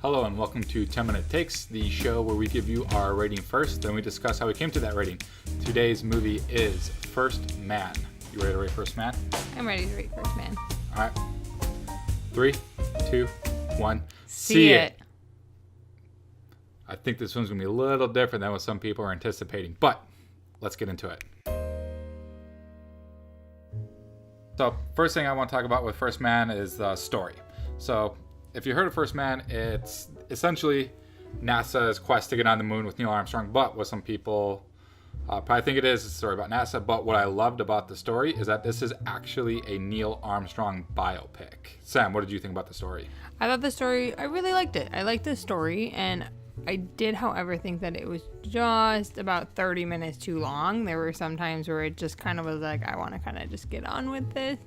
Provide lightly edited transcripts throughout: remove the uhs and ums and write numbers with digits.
Hello and welcome to 10 Minute Takes, the show where we give you our rating first, then we discuss how we came to that rating. Today's movie is First Man. You ready to rate First Man? I'm ready to rate First Man. All right. 3, 2, 1. See it. I think this one's going to be a little different than what some people are anticipating, but let's get into it. So, first thing I want to talk about with First Man is the story. So, if you heard of First Man, it's essentially NASA's quest to get on the moon with Neil Armstrong, but what some people probably think it is, it's a story about NASA. But what I loved about the story is that this is actually a Neil Armstrong biopic. Sam, what did you think about the story? I thought the story, I really liked it. I liked the story, and I did, however, think that it was just about 30 minutes too long. There were some times where it just kind of was like, I want to kind of just get on with this.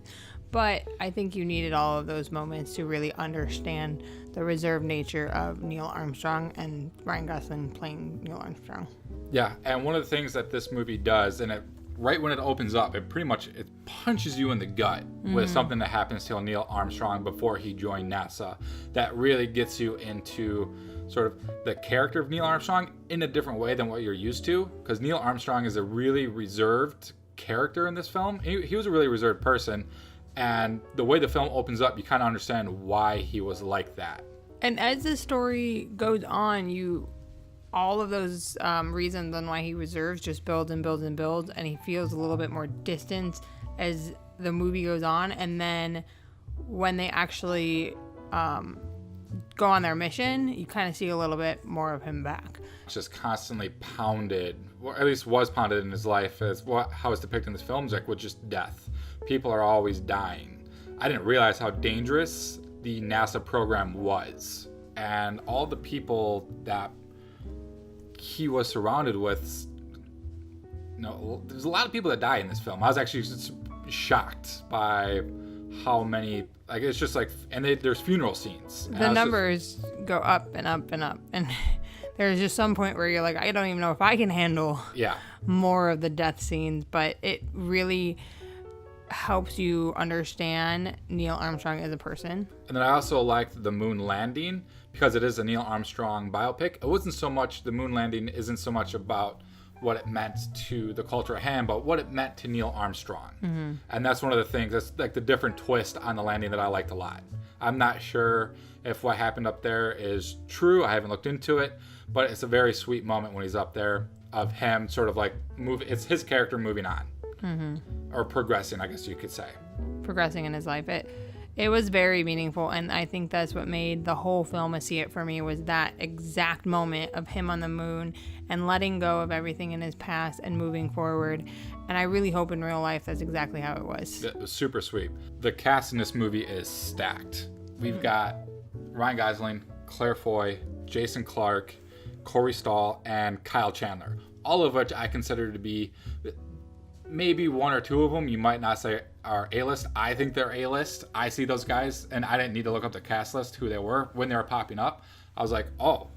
But I think you needed all of those moments to really understand the reserved nature of Neil Armstrong and Ryan Gosling playing Neil Armstrong. Yeah, and one of the things that this movie does, and right when it opens up, it punches you in the gut with something that happens to Neil Armstrong before he joined NASA. That really gets you into sort of the character of Neil Armstrong in a different way than what you're used to, because Neil Armstrong is a really reserved character in this film. He was a really reserved person. And the way the film opens up, you kind of understand why he was like that. And as the story goes on, all of those reasons on why he reserves just builds and builds and builds, and he feels a little bit more distant as the movie goes on. And then when they actually go on their mission, you kind of see a little bit more of him back. It's just constantly pounded, or at least was pounded in his life, as how it's depicted in this film, like with just death. People are always dying. I didn't realize how dangerous the NASA program was. And all the people that he was surrounded with, there's a lot of people that die in this film. I was actually just shocked by how many, it's just like, and there's funeral scenes. The numbers go up and up and up. And there's just some point where you're like, I don't even know if I can handle more of the death scenes, but it really helps you understand Neil Armstrong as a person. And then I also liked the moon landing because it is a Neil Armstrong biopic. It wasn't so much, the moon landing isn't so much about what it meant to the culture at hand, but what it meant to Neil Armstrong. Mm-hmm. And that's one of the things, that's like the different twist on the landing that I liked a lot. I'm not sure if what happened up there is true. I haven't looked into it, but it's a very sweet moment when he's up there of him sort of like it's his character moving on. Mm-hmm. Or progressing, I guess you could say. Progressing in his life. It was very meaningful, and I think that's what made the whole film a see it for me, was that exact moment of him on the moon and letting go of everything in his past and moving forward. And I really hope in real life that's exactly how it was. It was super sweet. The cast in this movie is stacked. We've got Ryan Gosling, Claire Foy, Jason Clarke, Corey Stoll, and Kyle Chandler. All of which I consider to be, maybe one or two of them you might not say are A-list. I think they're A-list. I see those guys, and I didn't need to look up the cast list, who they were. When they were popping up, I was like, oh,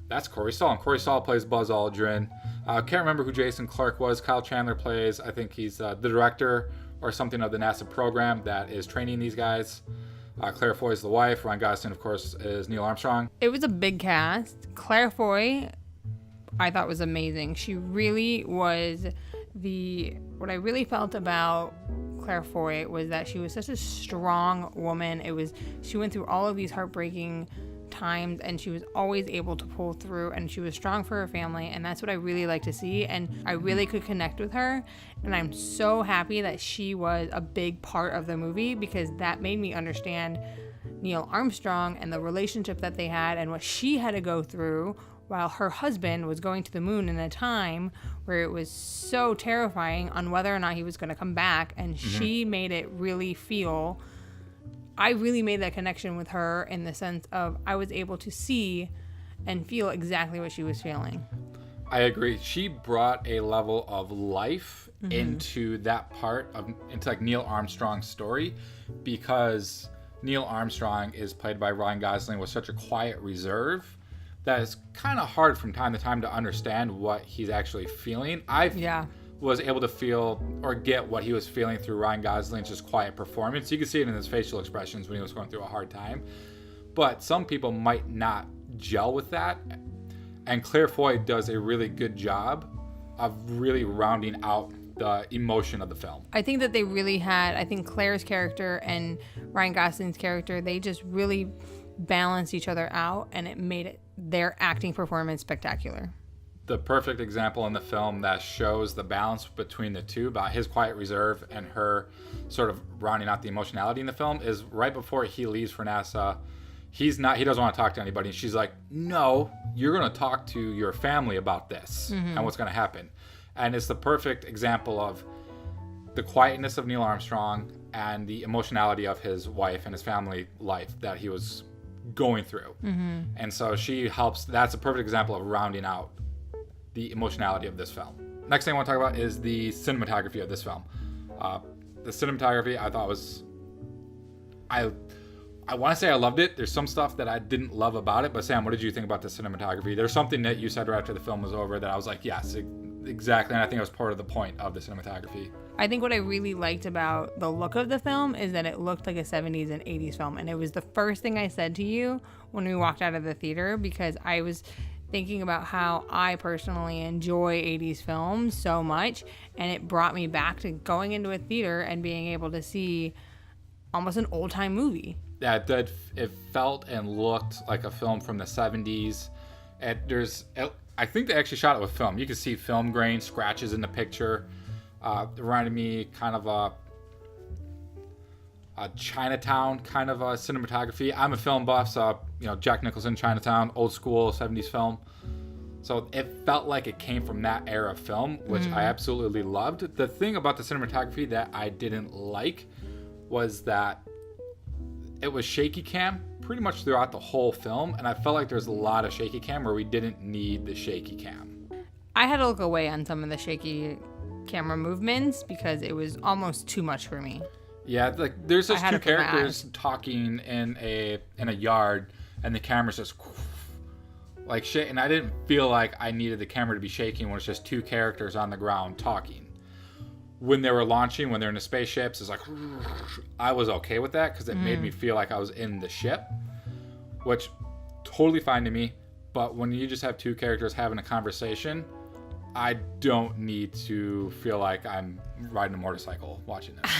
that's Corey Stoll. And Corey Stoll plays Buzz Aldrin. Can't remember who Jason Clarke was. Kyle Chandler plays, I think he's the director or something of the NASA program that is training these guys. Claire Foy is the wife. Ryan Gosling, of course, is Neil Armstrong. It was a big cast. Claire Foy, I thought, was amazing. She really was what I really felt about Claire Foy was that she was such a strong woman. She went through all of these heartbreaking times, and she was always able to pull through, and she was strong for her family, and that's what I really like to see, and I really could connect with her. And I'm so happy that she was a big part of the movie, because that made me understand Neil Armstrong and the relationship that they had and what she had to go through while her husband was going to the moon in a time where it was so terrifying on whether or not he was going to come back. And she made it really feel, I really made that connection with her in the sense of I was able to see and feel exactly what she was feeling. I agree. She brought a level of life into that part into like Neil Armstrong's story, because Neil Armstrong is played by Ryan Gosling with such a quiet reserve that it's kind of hard from time to time to understand what he's actually feeling. I was able to feel or get what he was feeling through Ryan Gosling's just quiet performance. You can see it in his facial expressions when he was going through a hard time. But some people might not gel with that. And Claire Foy does a really good job of really rounding out the emotion of the film. I think that they really had, I think Claire's character and Ryan Gosling's character, they just really balanced each other out, and it made their acting performance spectacular. The perfect example in the film that shows the balance between the two, about his quiet reserve and her sort of rounding out the emotionality in the film, is right before he leaves for NASA. He doesn't want to talk to anybody. And she's like, no, you're going to talk to your family about this and what's going to happen. And it's the perfect example of the quietness of Neil Armstrong and the emotionality of his wife and his family life that he was going through. And so she helps. That's a perfect example of rounding out the emotionality of this film. Next thing I want to talk about is the cinematography of this film. The cinematography I thought was, I want to say I loved it. There's some stuff that I didn't love about it, but Sam, what did you think about the cinematography? There's something that you said right after the film was over that I was like, yes, exactly. And I think it was part of the point of the cinematography. I think what I really liked about the look of the film is that it looked like a 70s and 80s film. And it was the first thing I said to you when we walked out of the theater, because I was thinking about how I personally enjoy 80s films so much, and it brought me back to going into a theater and being able to see almost an old-time movie. Yeah, it did. It felt and looked like a film from the 70s. I think they actually shot it with film. You could see film grain, scratches in the picture. It reminded me kind of a Chinatown kind of a cinematography. I'm a film buff, so Jack Nicholson, Chinatown, old school 70s film. So it felt like it came from that era of film, which I absolutely loved. The thing about the cinematography that I didn't like was that it was shaky cam pretty much throughout the whole film, and I felt like there's a lot of shaky cam where we didn't need the shaky cam. I had to look away on some of the shaky camera movements because it was almost too much for me. Yeah, like there's just two characters talking in a yard, and the camera's just like shit, and I didn't feel like I needed the camera to be shaking when it's just two characters on the ground talking. When they were launching, when they're in the spaceships, it's like I was okay with that because it made me feel like I was in the ship, which totally fine to me. But when you just have two characters having a conversation, I don't need to feel like I'm riding a motorcycle watching this.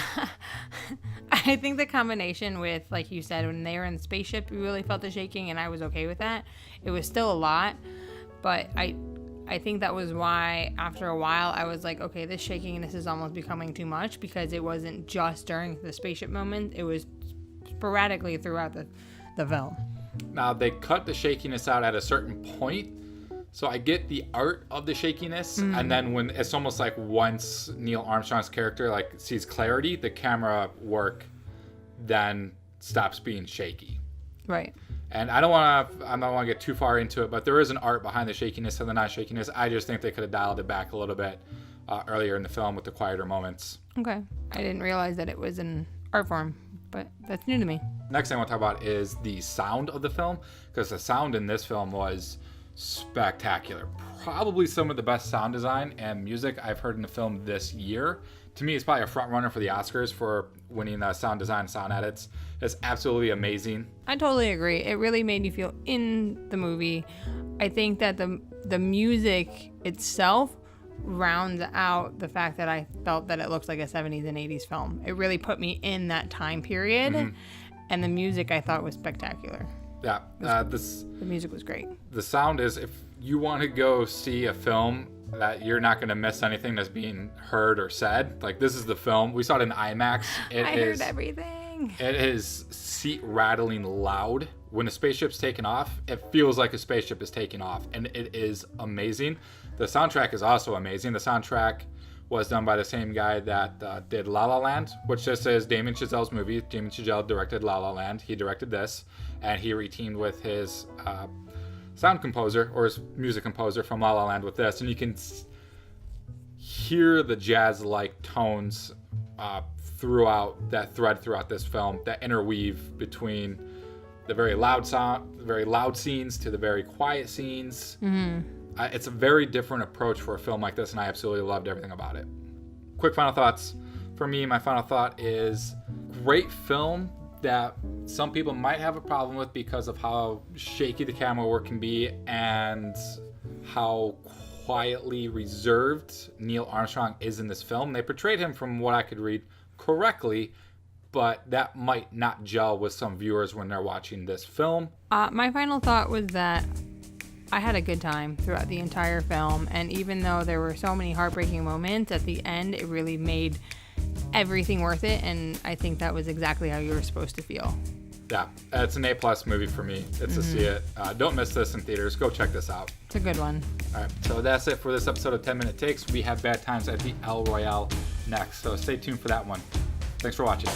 I think the combination with, like you said, when they were in the spaceship, you really felt the shaking, and I was okay with that. It was still a lot, but I think that was why after a while I was like, okay, this shakiness is almost becoming too much, because it wasn't just during the spaceship moment. It was sporadically throughout the film. Now, they cut the shakiness out at a certain point. So I get the art of the shakiness, and then when it's almost like once Neil Armstrong's character like sees clarity, the camera work then stops being shaky. Right. And I don't want to get too far into it, but there is an art behind the shakiness and the non-shakiness. I just think they could have dialed it back a little bit earlier in the film with the quieter moments. Okay. I didn't realize that it was an art form, but that's new to me. Next thing I want to talk about is the sound of the film, because the sound in this film was spectacular. Probably some of the best sound design and music I've heard in a film this year. To me, it's probably a front runner for the Oscars for winning sound design and sound edits. It's absolutely amazing. I totally agree. It really made you feel in the movie. I think that the music itself rounds out the fact that I felt that it looks like a 70s and 80s film. It really put me in that time period, and the music I thought was spectacular. Yeah, the music was great. The sound is, if you want to go see a film that you're not going to miss anything that's being heard or said, like this is the film. We saw it in IMAX. I heard everything. It is seat rattling loud. When a spaceship's taking off, it feels like a spaceship is taking off, and it is amazing. The soundtrack is also amazing. The soundtrack was done by the same guy that did La La Land, which this is Damien Chazelle's movie. Damien Chazelle directed La La Land. He directed this, and he reteamed with his sound composer, or his music composer from La La Land with this, and you can hear the jazz-like tones throughout this film, that interweave between the very loud scenes to the very quiet scenes. It's a very different approach for a film like this, and I absolutely loved everything about it. Quick final thoughts. For me, my final thought is great film that some people might have a problem with because of how shaky the camera work can be and how quietly reserved Neil Armstrong is in this film. They portrayed him, from what I could read, correctly, but that might not gel with some viewers when they're watching this film. My final thought was that I had a good time throughout the entire film, and even though there were so many heartbreaking moments, at the end it really made everything worth it, and I think that was exactly how you were supposed to feel. Yeah, it's an A+ movie for me. It's to see it. Don't miss this in theaters. Go check this out. It's a good one. All right, so that's it for this episode of 10 Minute Takes. We have Bad Times at the El Royale next, so stay tuned for that one. Thanks for watching.